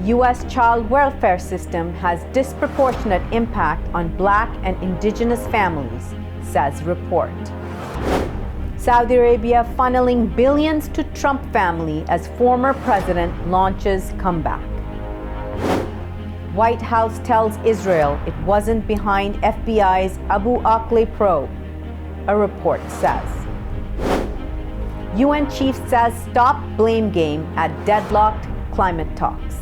U.S. child welfare system has disproportionate impact on Black and Indigenous families, says report. Saudi Arabia funneling billions to Trump family as former president launches comeback. White House tells Israel it wasn't behind FBI's Abu Akleh probe, a report says. UN chief says stop blame game at deadlocked climate talks.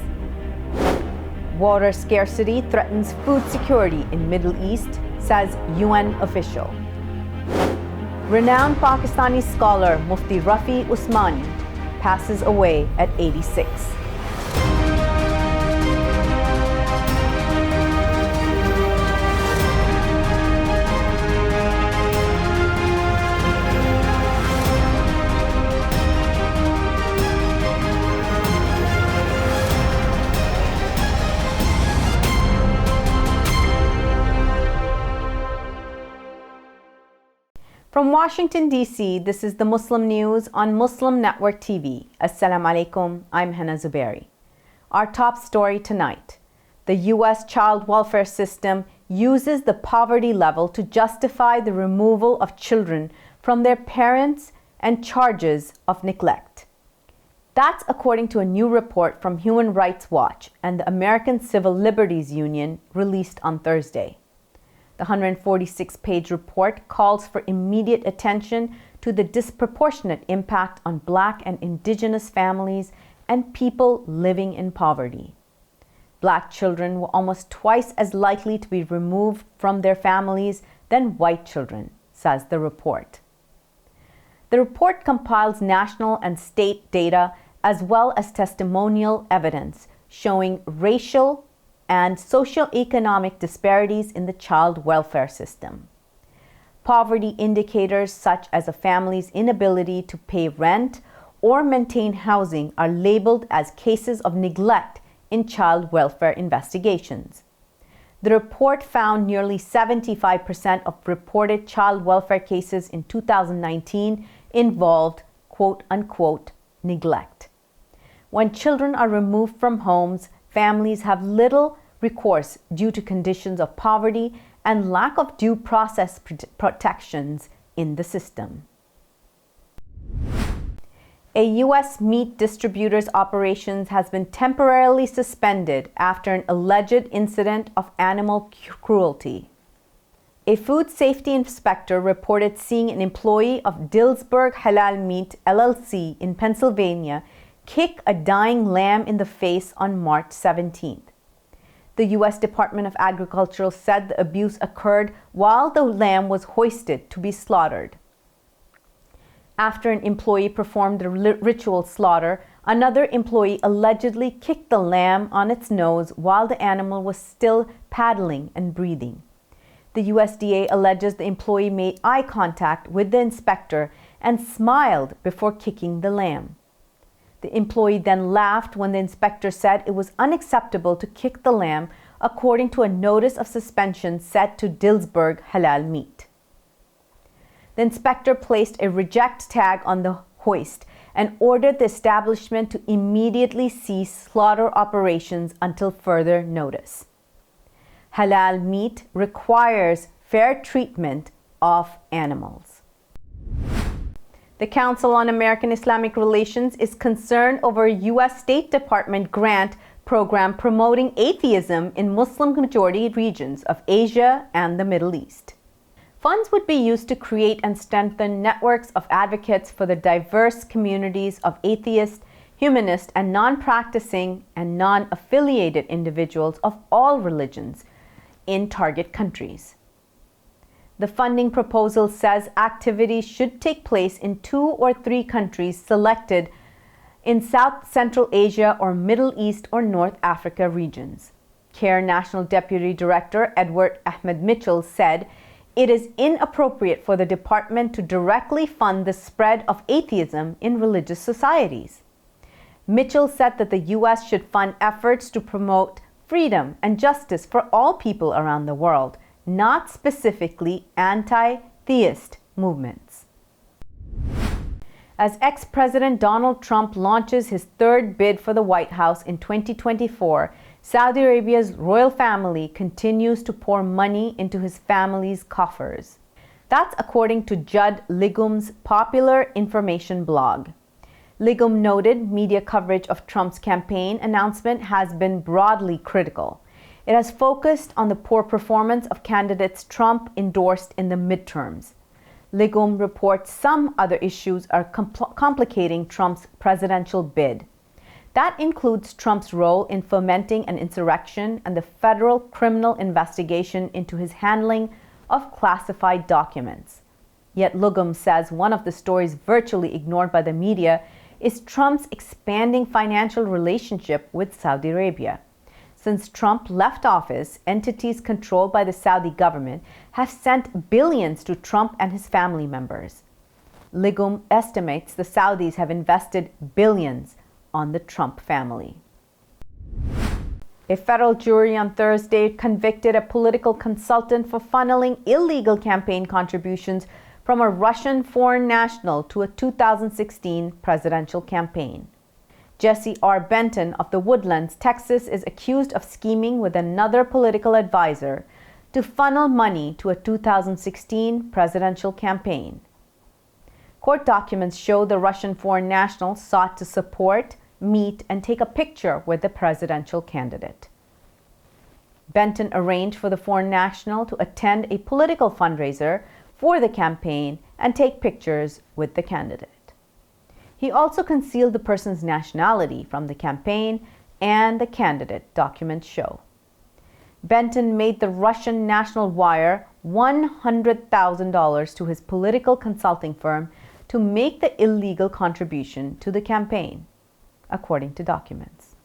Water scarcity threatens food security in Middle East, says UN official. Renowned Pakistani scholar Mufti Rafi Usmani passes away at 86. From Washington, D.C., this is the Muslim News on Muslim Network TV. Assalamu alaikum, I'm Hena Zuberi. Our top story tonight. The U.S. child welfare system uses the poverty level to justify the removal of children from their parents and charges of neglect. That's according to a new report from Human Rights Watch and the American Civil Liberties Union released on Thursday. The 146-page report calls for immediate attention to the disproportionate impact on Black and Indigenous families and people living in poverty. Black children were almost twice as likely to be removed from their families than white children, says the report. The report compiles national and state data as well as testimonial evidence showing racial and socioeconomic disparities in the child welfare system. Poverty indicators such as a family's inability to pay rent or maintain housing are labeled as cases of neglect in child welfare investigations. The report found nearly 75% of reported child welfare cases in 2019 involved quote-unquote neglect. When children are removed from homes, families have little recourse due to conditions of poverty and lack of due process protections in the system. A U.S. meat distributor's operations has been temporarily suspended after an alleged incident of animal cruelty. A food safety inspector reported seeing an employee of Dillsburg Halal Meat LLC in Pennsylvania kick a dying lamb in the face on March 17th. The U.S. Department of Agriculture said the abuse occurred while the lamb was hoisted to be slaughtered. After an employee performed the ritual slaughter, another employee allegedly kicked the lamb on its nose while the animal was still paddling and breathing. The USDA alleges the employee made eye contact with the inspector and smiled before kicking the lamb. The employee then laughed when the inspector said it was unacceptable to kick the lamb, according to a notice of suspension sent to Dillsburg Halal Meat. The inspector placed a reject tag on the hoist and ordered the establishment to immediately cease slaughter operations until further notice. Halal meat requires fair treatment of animals. The Council on American Islamic Relations is concerned over a U.S. State Department grant program promoting atheism in Muslim-majority regions of Asia and the Middle East. Funds would be used to create and strengthen networks of advocates for the diverse communities of atheist, humanist, and non-practicing and non-affiliated individuals of all religions in target countries. The funding proposal says activities should take place in 2 or 3 countries selected in South Central Asia or Middle East or North Africa regions. CAIR National Deputy Director Edward Ahmed Mitchell said, "It is inappropriate for the department to directly fund the spread of atheism in religious societies." Mitchell said that the U.S. should fund efforts to promote freedom and justice for all people around the world, not specifically anti-theist movements. As ex-President Donald Trump launches his third bid for the White House in 2024, Saudi Arabia's royal family continues to pour money into his family's coffers. That's according to Judd Ligum's popular information blog. Ligum noted media coverage of Trump's campaign announcement has been broadly critical. It has focused on the poor performance of candidates Trump endorsed in the midterms. Ligum reports some other issues are complicating Trump's presidential bid. That includes Trump's role in fomenting an insurrection and the federal criminal investigation into his handling of classified documents. Yet Ligum says one of the stories virtually ignored by the media is Trump's expanding financial relationship with Saudi Arabia. Since Trump left office, entities controlled by the Saudi government have sent billions to Trump and his family members. Ligum estimates the Saudis have invested billions on the Trump family. A federal jury on Thursday convicted a political consultant for funneling illegal campaign contributions from a Russian foreign national to a 2016 presidential campaign. Jesse R. Benton of the Woodlands, Texas, is accused of scheming with another political advisor to funnel money to a 2016 presidential campaign. Court documents show the Russian foreign national sought to support, meet, and take a picture with the presidential candidate. Benton arranged for the foreign national to attend a political fundraiser for the campaign and take pictures with the candidate. He also concealed the person's nationality from the campaign and the candidate, documents show. Benton made the Russian national wire $100,000 to his political consulting firm to make the illegal contribution to the campaign, according to documents.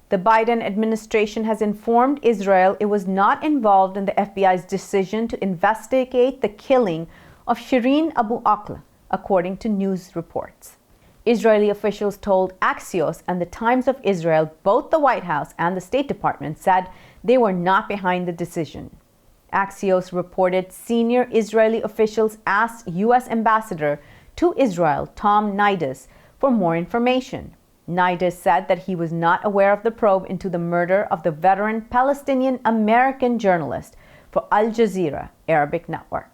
The Biden administration has informed Israel it was not involved in the FBI's decision to investigate the killing of Shireen Abu Akleh, according to news reports. Israeli officials told Axios and the Times of Israel, both the White House and the State Department said they were not behind the decision. Axios reported senior Israeli officials asked U.S. Ambassador to Israel, Tom Nides, for more information. Nides said that he was not aware of the probe into the murder of the veteran Palestinian-American journalist for Al Jazeera Arabic network.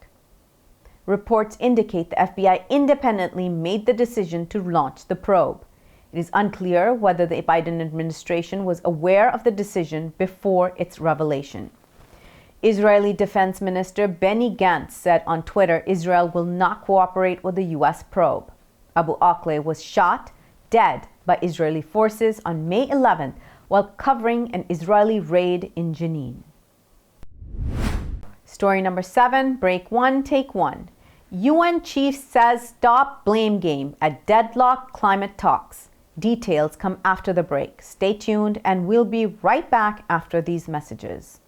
Reports indicate the FBI independently made the decision to launch the probe. It is unclear whether the Biden administration was aware of the decision before its revelation. Israeli Defense Minister Benny Gantz said on Twitter Israel will not cooperate with the U.S. probe. Abu Akleh was shot dead by Israeli forces on May 11th while covering an Israeli raid in Jenin. Story number 7, break 1, take 1. UN chief says stop blame game at Deadlocked climate talks. Details come after the break. Stay tuned and we'll be right back after these messages.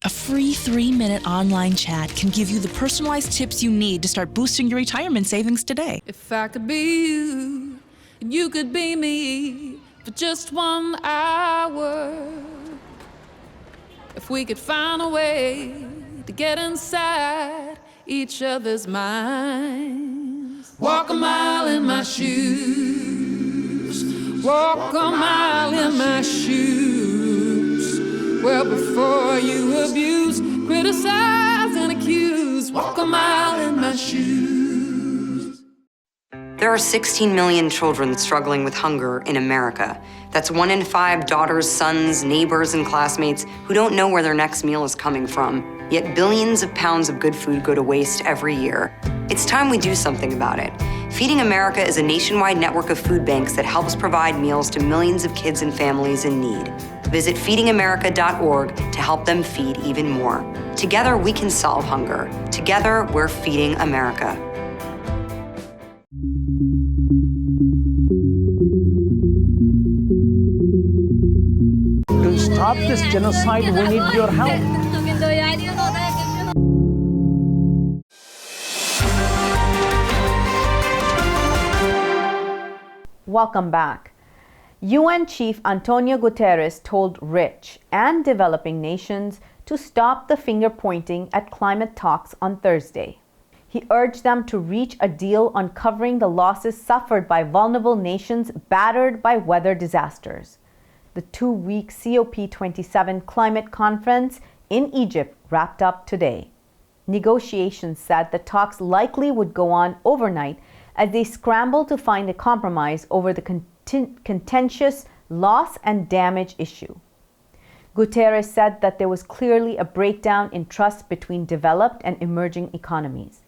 A free 3-minute online chat can give you the personalized tips you need to start boosting your retirement savings today. If I could be you, and you could be me for just 1 hour. If we could find a way to get inside each other's minds. Walk a mile in my shoes. Walk a mile in my shoes. Well, before you abuse, criticize, and accuse, walk a mile in my shoes. There are 16 million children struggling with hunger in America. That's 1 in 5 daughters, sons, neighbors, and classmates who don't know where their next meal is coming from. Yet billions of pounds of good food go to waste every year. It's time we do something about it. Feeding America is a nationwide network of food banks that helps provide meals to millions of kids and families in need. Visit feedingamerica.org to help them feed even more. Together, we can solve hunger. Together, we're feeding America. To stop this genocide, we need your help. Welcome back. UN Chief Antonio Guterres told rich and developing nations to stop the finger pointing at climate talks on Thursday. He urged them to reach a deal on covering the losses suffered by vulnerable nations battered by weather disasters. The 2-week COP27 climate conference in Egypt wrapped up today. Negotiations said the talks likely would go on overnight as they scrambled to find a compromise over the contentious loss and damage issue. Guterres said that there was clearly a breakdown in trust between developed and emerging economies.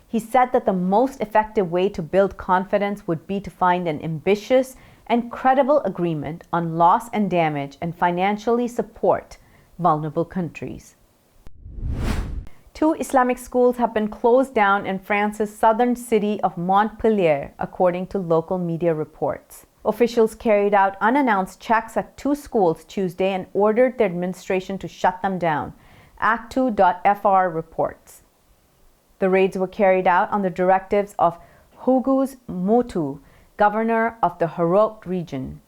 He said that the most effective way to build confidence would be to find an ambitious and credible agreement on loss and damage and financially support vulnerable countries. 2 Islamic schools have been closed down in France's southern city of Montpellier, according to local media reports. Officials carried out unannounced checks at 2 schools Tuesday and ordered the administration to shut them down, Actu.fr reports. The raids were carried out on the directives of Hugues Motu, governor of the Hérault region.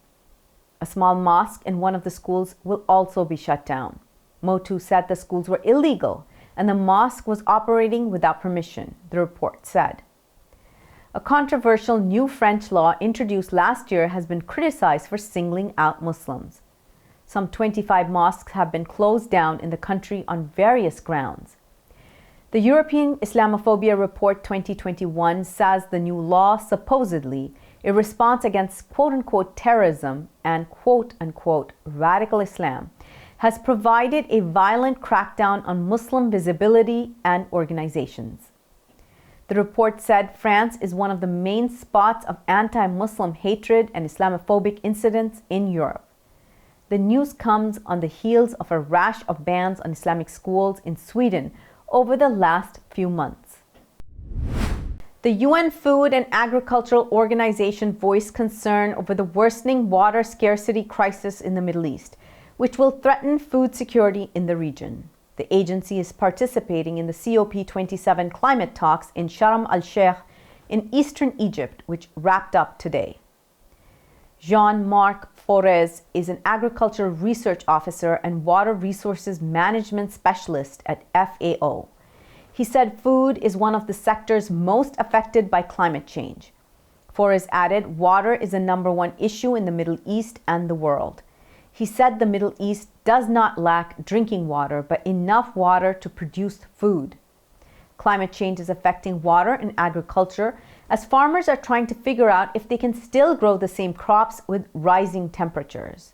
A small mosque in one of the schools will also be shut down. Motu said the schools were illegal and the mosque was operating without permission, the report said. A controversial new French law introduced last year has been criticized for singling out Muslims. Some 25 mosques have been closed down in the country on various grounds. The European Islamophobia Report 2021 says the new law supposedly a response against quote-unquote terrorism and quote-unquote radical Islam has provided a violent crackdown on Muslim visibility and organizations. The report said France is one of the main spots of anti-Muslim hatred and Islamophobic incidents in Europe. The news comes on the heels of a rash of bans on Islamic schools in Sweden over the last few months. The UN Food and Agricultural Organization voiced concern over the worsening water scarcity crisis in the Middle East, which will threaten food security in the region. The agency is participating in the COP27 climate talks in Sharm el-Sheikh in eastern Egypt, which wrapped up today. Jean-Marc Forez is an agriculture research officer and water resources management specialist at FAO. He said food is one of the sectors most affected by climate change. Forez added, water is the #1 issue in the Middle East and the world. He said the Middle East does not lack drinking water, but enough water to produce food. Climate change is affecting water and agriculture as farmers are trying to figure out if they can still grow the same crops with rising temperatures.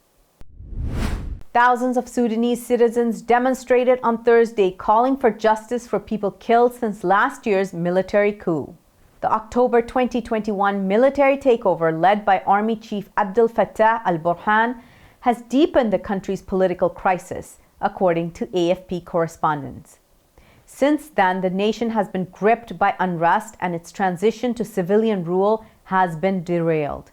Thousands of Sudanese citizens demonstrated on Thursday calling for justice for people killed since last year's military coup. The October 2021 military takeover led by Army Chief Abdel Fattah al-Burhan has deepened the country's political crisis, according to AFP correspondents. Since then, the nation has been gripped by unrest and its transition to civilian rule has been derailed.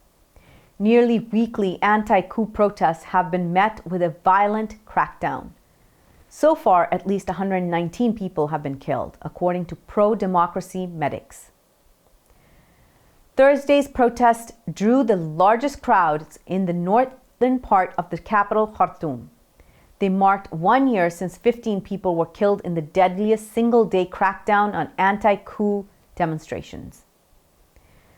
Nearly weekly anti-coup protests have been met with a violent crackdown. So far, at least 119 people have been killed, according to pro-democracy medics. Thursday's protest drew the largest crowds in the northern part of the capital, Khartoum. They marked 1 year since 15 people were killed in the deadliest single-day crackdown on anti-coup demonstrations.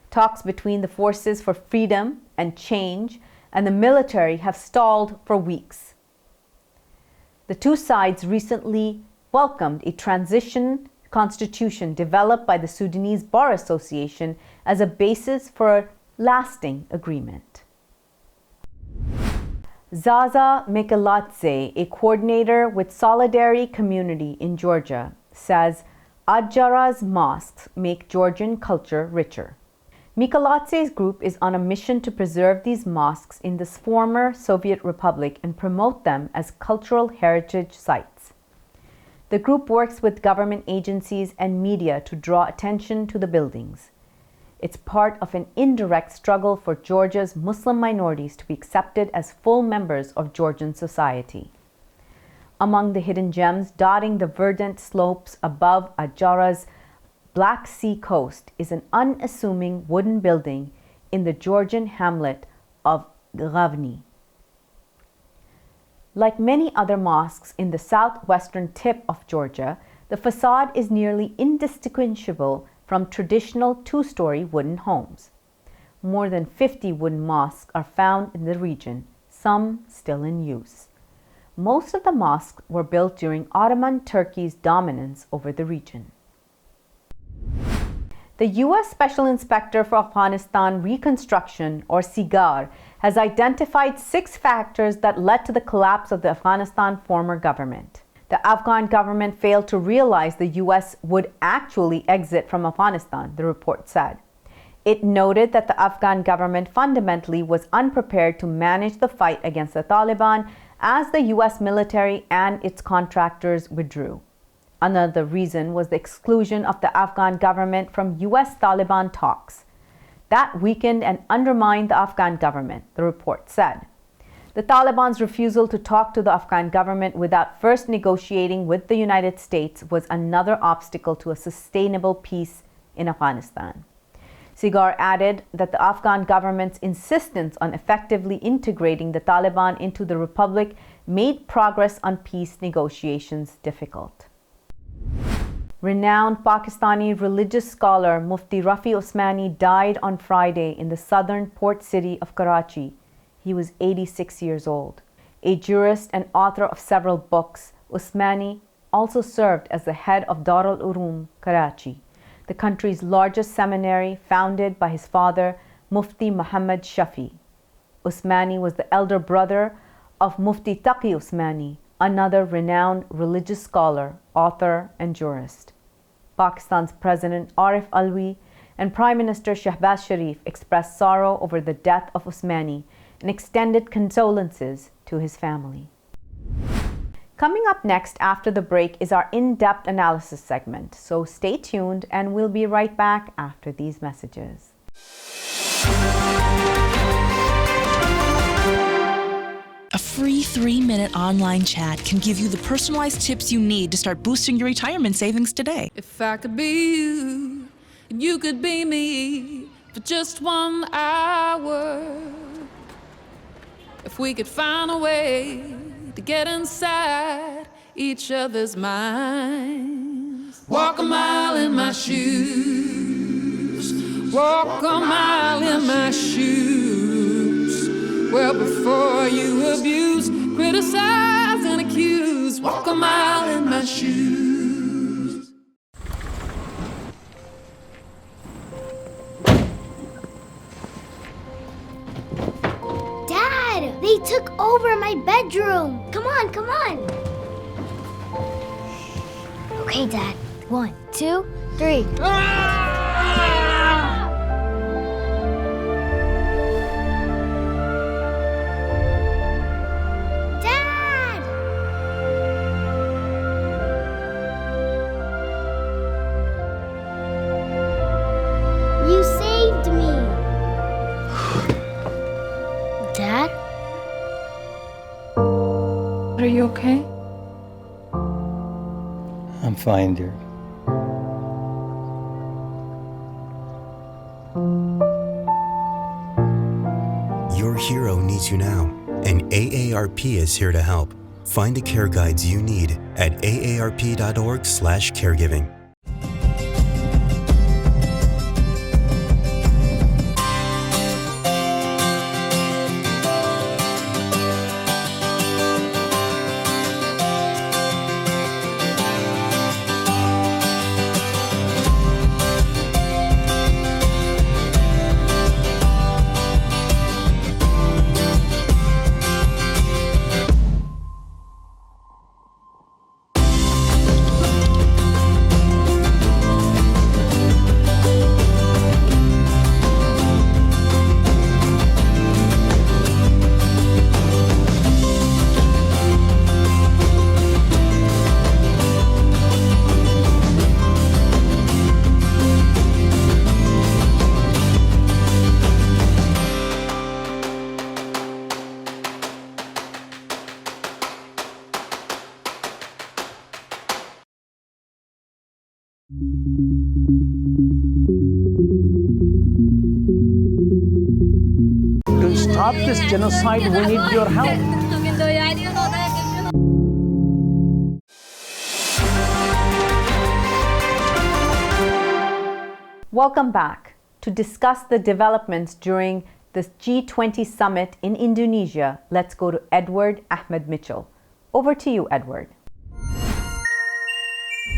Talks between the Forces for Freedom and Change and the military have stalled for weeks. The two sides recently welcomed a transition constitution developed by the Sudanese Bar Association as a basis for a lasting agreement. Zaza Mikaladze, a coordinator with Solidarity Community in Georgia, says Adjara's mosques make Georgian culture richer. Mikaladze's group is on a mission to preserve these mosques in this former Soviet republic and promote them as cultural heritage sites. The group works with government agencies and media to draw attention to the buildings. It's part of an indirect struggle for Georgia's Muslim minorities to be accepted as full members of Georgian society. Among the hidden gems dotting the verdant slopes above Adjara's Black Sea coast is an unassuming wooden building in the Georgian hamlet of Ghavni. Like many other mosques in the southwestern tip of Georgia, the facade is nearly indistinguishable from traditional two-story wooden homes. More than 50 wooden mosques are found in the region, some still in use. Most of the mosques were built during Ottoman Turkey's dominance over the region. The U.S. Special Inspector for Afghanistan Reconstruction, or CAIR, has identified 6 factors that led to the collapse of the Afghanistan former government. The Afghan government failed to realize the U.S. would actually exit from Afghanistan, the report said. It noted that the Afghan government fundamentally was unprepared to manage the fight against the Taliban as the U.S. military and its contractors withdrew. Another reason was the exclusion of the Afghan government from U.S. Taliban talks. That weakened and undermined the Afghan government, the report said. The Taliban's refusal to talk to the Afghan government without first negotiating with the United States was another obstacle to a sustainable peace in Afghanistan. CAIR added that the Afghan government's insistence on effectively integrating the Taliban into the republic made progress on peace negotiations difficult. Renowned Pakistani religious scholar Mufti Rafi Usmani died on Friday in the southern port city of Karachi. He was 86 years old. A jurist and author of several books, Usmani also served as the head of Darul Uloom, Karachi, the country's largest seminary founded by his father, Mufti Muhammad Shafi. Usmani was the elder brother of Mufti Taqi Usmani, another renowned religious scholar, author, and jurist. Pakistan's President Arif Alvi and Prime Minister Shehbaz Sharif expressed sorrow over the death of Usmani and extended condolences to his family. Coming up next after the break is our in-depth analysis segment, so stay tuned and we'll be right back after these messages. A free 3-minute online chat can give you the personalized tips you need to start boosting your retirement savings today. If I could be you, and you could be me for just 1 hour. If we could find a way to get inside each other's minds. Walk a mile in my shoes. Walk a mile in my shoes. Well, before you abuse, criticize, and accuse, walk a mile in my shoes. Dad, they took over my bedroom. Come on, come on. Okay, Dad. 1, 2, 3. You saved me. Dad? Are you okay? I'm fine, dear. Your hero needs you now, and AARP is here to help. Find the care guides you need at aarp.org/caregiving. stop this genocide, we need your help. Welcome back. To discuss the developments during the G20 summit in Indonesia, let's go to Edward Ahmed Mitchell. Over to you, Edward.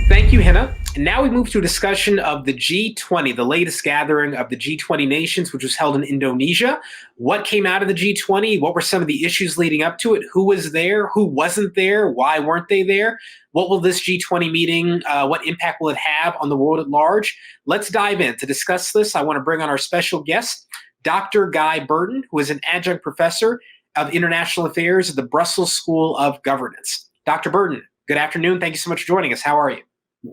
Thank you, Hena. And now we move to a discussion of the G20, the latest gathering of the G20 nations, which was held in Indonesia. What came out of the G20? What were some of the issues leading up to it? Who was there? Who wasn't there? Why weren't they there? What will this G20 meeting, what impact will it have on the world at large? Let's dive in. To discuss this, I want to bring on our special guest, Dr. Guy Burton, who is an adjunct professor of international affairs at the Brussels School of Governance. Dr. Burton, good afternoon. Thank you so much for joining us. How are you?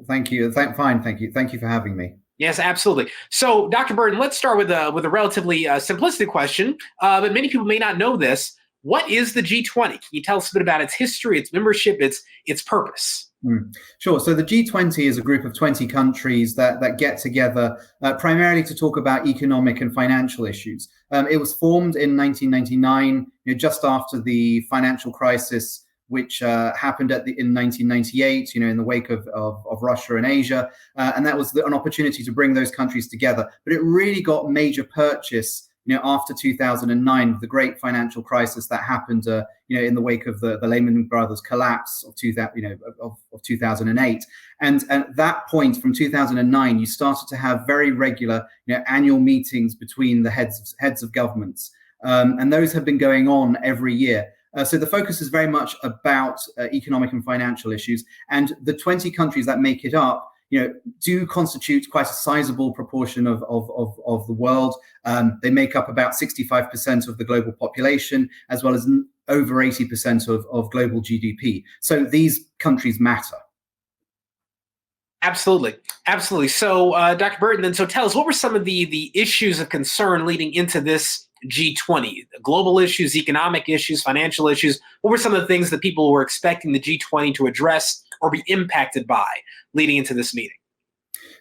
Thank you. Fine, thank you. Thank you for having me. Yes, absolutely. So, Dr. Burton, let's start with a relatively simplistic question, but many people may not know this. What is the G20? Can you tell us a bit about its history, its membership, its purpose? Sure. So the G20 is a group of 20 countries that get together primarily to talk about economic and financial issues. It was formed in 1999, just after the financial crisis, which happened in 1998, in the wake of Russia and Asia. And that was an opportunity to bring those countries together. But it really got major purchase after 2009, the great financial crisis that happened, in the wake of the Lehman Brothers collapse of 2008. And at that point, from 2009, you started to have very regular, annual meetings between the heads of governments, and those have been going on every year. So the focus is very much about economic and financial issues, and the 20 countries that make it up, do constitute quite a sizable proportion of the world. They make up about 65% of the global population, as well as over 80% of global GDP. So these countries matter. Absolutely. Absolutely. So, Dr. Burton, then, so tell us, what were some of the issues of concern leading into this G20? Global issues, economic issues, financial issues. What were some of the things that people were expecting the G20 to address or be impacted by leading into this meeting?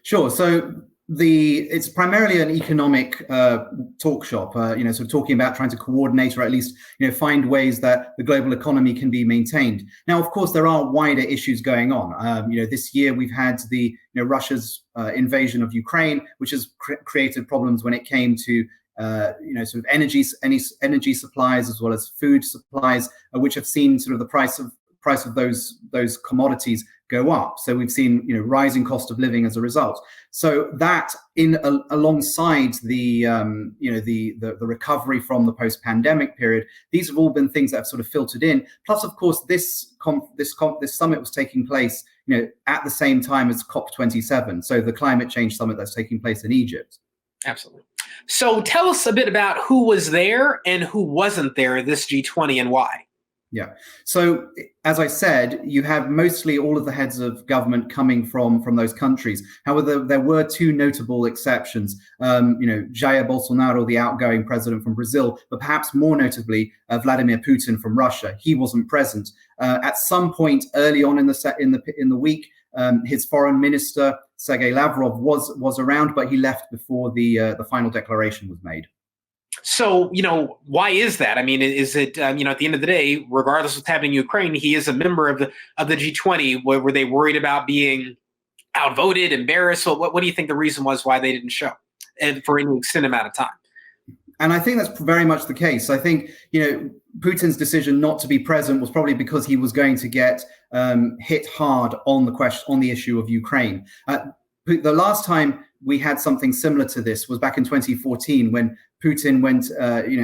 Sure. So it's primarily an economic talk shop, sort of talking about trying to coordinate or at least, find ways that the global economy can be maintained. Now, of course, there are wider issues going on. This year we've had Russia's invasion of Ukraine, which has created problems when it came to sort of energy supplies as well as food supplies, which have seen sort of the price of those commodities go up. So we've seen rising cost of living as a result. So that alongside the recovery from the post-pandemic period, these have all been things that have sort of filtered in. Plus, of course, this summit was taking place at the same time as COP27, so the climate change summit that's taking place in Egypt. Absolutely. So tell us a bit about who was there and who wasn't there at this G20 and why. Yeah. So as I said, you have mostly all of the heads of government coming from those countries. However, there were two notable exceptions. Jair Bolsonaro, the outgoing president from Brazil, but perhaps more notably, Vladimir Putin from Russia. He wasn't present. At some point early on in the week, his foreign minister Sergei Lavrov was around, but he left before the final declaration was made. So, why is that? I mean, is it, at the end of the day, regardless of what's happening in Ukraine, he is a member of the G20. Were they worried about being outvoted, embarrassed? What do you think the reason was why they didn't show for any extended amount of time? And I think that's very much the case. I think, Putin's decision not to be present was probably because he was going to get hit hard on the issue of Ukraine. The last time we had something similar to this was back in 2014 when Putin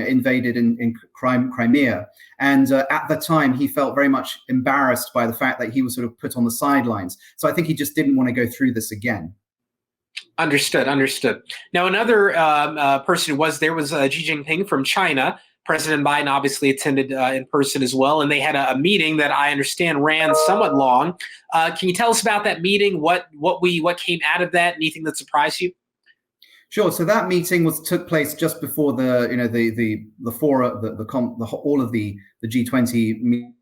invaded in Crimea. And at the time, he felt very much embarrassed by the fact that he was sort of put on the sidelines. So I think he just didn't want to go through this again. Understood. Now, another person who was there was Xi Jinping from China. President Biden obviously attended in person as well, and they had a meeting that I understand ran somewhat long. Can you tell us about that meeting? What came out of that? Anything that surprised you? Sure. So that meeting took place just before all of the G20 meetings.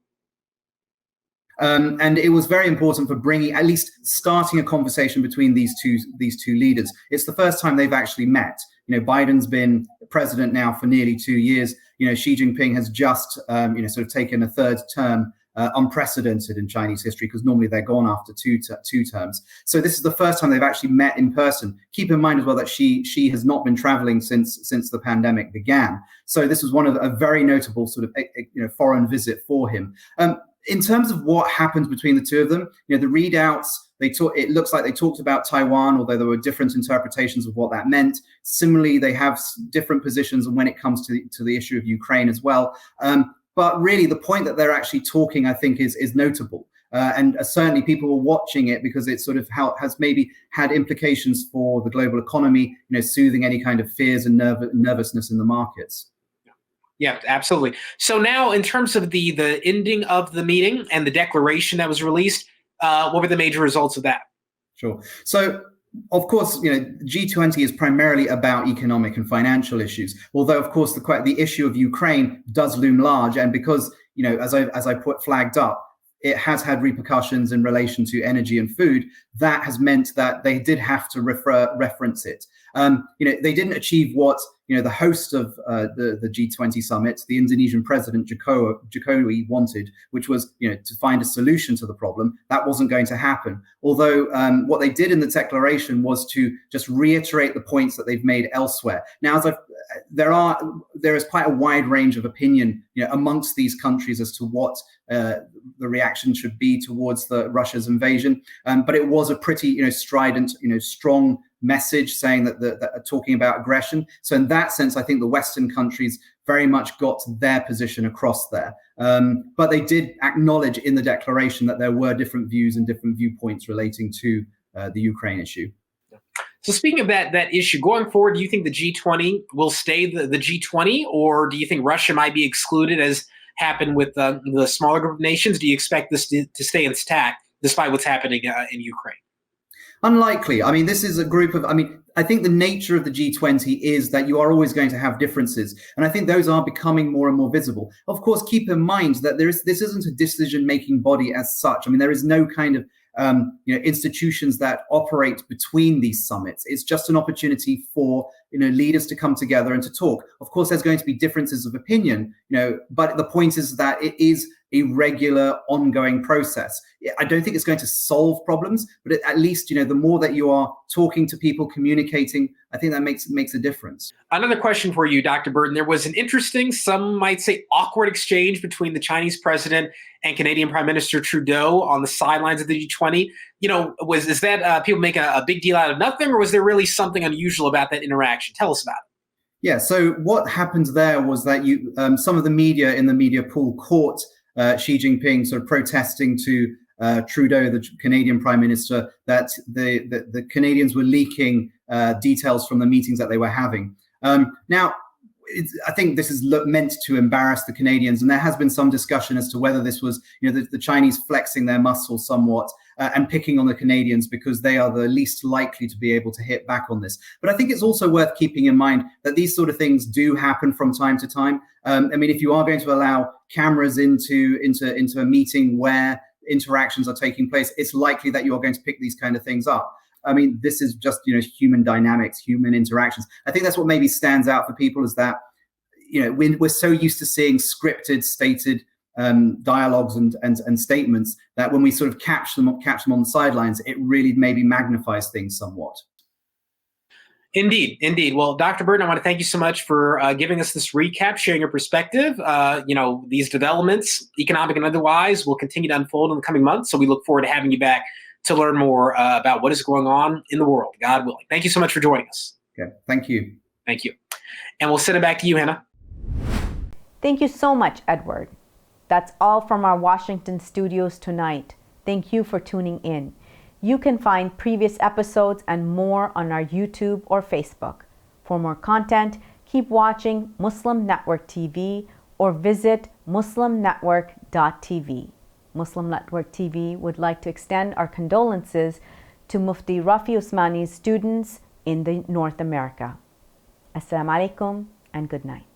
And it was very important for at least starting a conversation between these two leaders. It's the first time they've actually met. Biden's been president now for nearly 2 years. Xi Jinping has just, sort of taken a third term, unprecedented in Chinese history, because normally they're gone after two terms. So this is the first time they've actually met in person. Keep in mind as well that Xi has not been traveling since the pandemic began. So this was one of a very notable sort of foreign visit for him. In terms of what happens between the two of them, the readouts, it looks like they talked about Taiwan, although there were different interpretations of what that meant. Similarly, they have different positions when it comes to the issue of Ukraine as well. But really, the point that they're actually talking, I think, is notable. And certainly people were watching it because it sort of has maybe had implications for the global economy, soothing any kind of fears and nervousness in the markets. Yeah, absolutely. So now, in terms of the ending of the meeting and the declaration that was released, what were the major results of that? Sure. So, of course, G20 is primarily about economic and financial issues. Although, of course, the issue of Ukraine does loom large, and because as I flagged up, it has had repercussions in relation to energy and food. That has meant that they did have to reference it. They didn't achieve what the host of the G20 summit, the Indonesian president Jokowi, wanted, which was to find a solution to the problem. That wasn't going to happen. Although what they did in the declaration was to just reiterate the points that they've made elsewhere. Now, there is quite a wide range of opinion amongst these countries as to what the reaction should be towards Russia's invasion. But it was a pretty strident, strong message saying that talking about aggression. So in that sense, I think the Western countries very much got their position across there. But they did acknowledge in the declaration that there were different views and different viewpoints relating to the Ukraine issue. So speaking of that issue, going forward, do you think the G20 will stay the G20, or do you think Russia might be excluded, as happened with the smaller group of nations? Do you expect this to stay intact despite what's happening in Ukraine? Unlikely. I mean, this is a group of, I think the nature of the G20 is that you are always going to have differences. And I think those are becoming more and more visible. Of course, keep in mind that this isn't a decision-making body as such. There is no kind of institutions that operate between these summits. It's just an opportunity for leaders to come together and to talk. Of course, there's going to be differences of opinion, but the point is that it is a regular, ongoing process. I don't think it's going to solve problems, but at least the more that you are talking to people, communicating, I think that makes a difference. Another question for you, Dr. Burton. There was an interesting, some might say awkward exchange between the Chinese president and Canadian Prime Minister Trudeau on the sidelines of the G20. Is that people make a big deal out of nothing, or was there really something unusual about that interaction? Tell us about it. Yeah. So what happened there was that some of the media in the media pool caught Xi Jinping sort of protesting to Trudeau, the Canadian Prime Minister, that the Canadians were leaking details from the meetings that they were having. Now, I think this is meant to embarrass the Canadians, and there has been some discussion as to whether this was, the Chinese flexing their muscle somewhat and picking on the Canadians because they are the least likely to be able to hit back on this. But I think it's also worth keeping in mind that these sort of things do happen from time to time. If you are going to allow cameras into a meeting where interactions are taking place, it's likely that you are going to pick these kind of things up. This is just, human dynamics, human interactions. I think that's what maybe stands out for people is that, we're so used to seeing scripted, stated dialogues and statements that when we sort of catch them on the sidelines, it really maybe magnifies things somewhat. Indeed. Well, Dr. Burton, I want to thank you so much for giving us this recap, sharing your perspective. These developments, economic and otherwise, will continue to unfold in the coming months. So we look forward to having you back to learn more about what is going on in the world, God willing. Thank you so much for joining us. Okay, thank you. Thank you. And we'll send it back to you, Hena. Thank you so much, Edward. That's all from our Washington studios tonight. Thank you for tuning in. You can find previous episodes and more on our YouTube or Facebook. For more content, keep watching Muslim Network TV or visit muslimnetwork.tv. Muslim Network TV would like to extend our condolences to Mufti Rafi Usmani's students in North America. Assalamu alaikum and good night.